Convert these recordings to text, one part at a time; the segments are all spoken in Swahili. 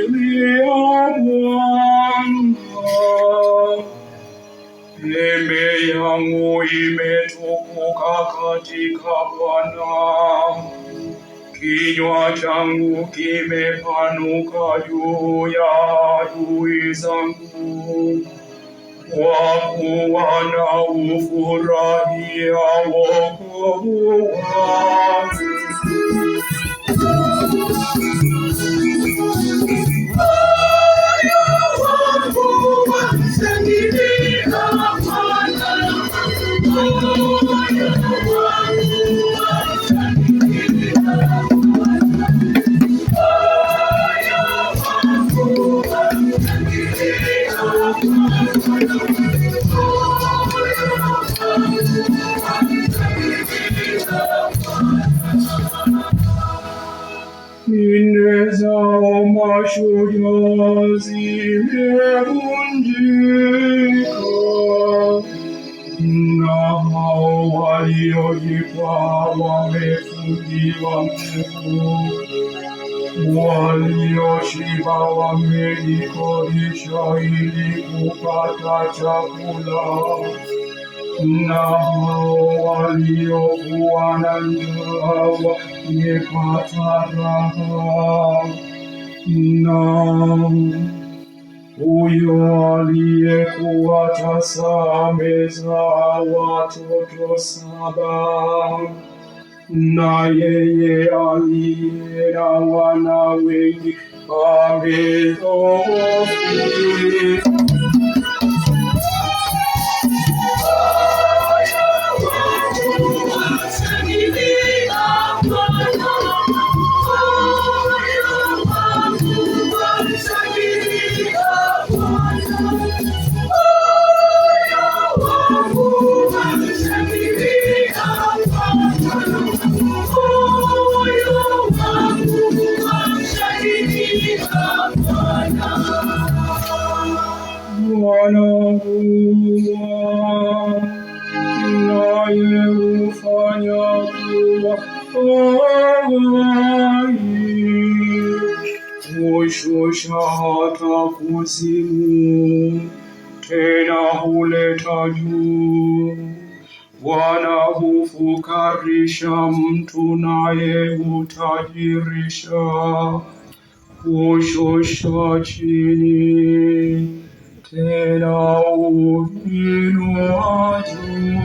Bwana. Pembe yangu imetukuka katika Bwana, kinywa changu kimepanuka juu ya adui zangu, kwa kuwa naufurahia wokovu wangu. Ninde zao mashujaa zimevunjika, na hao waliojikwaa wamefungiwa mtego. Walioshiba wamejikodisha ili kupata chakula, na hao waliokuwa na njaa wamepata raha. Naam, huyo aliyekuwa tasa amezaa watoto 7, na yeye aliye na wana wengi amedhoofika. Bwana huwa naye hufanya kuwa hai, hushusha hata kuzimu, tena huleta juu. Bwana hufukarisha mtu, naye hutajirisha. Hushusha chini, tena huinua juu.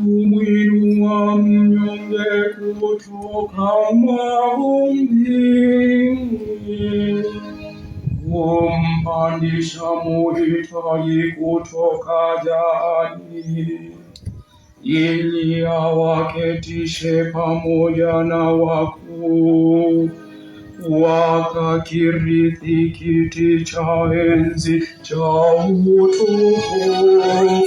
Humwinua mnyonge kutoka mavumbini, humpandisha muhitaji kutoka jaani, ili awaketishe pamoja na wakuu, wakakirithi kiti cha enzi cha utukufu.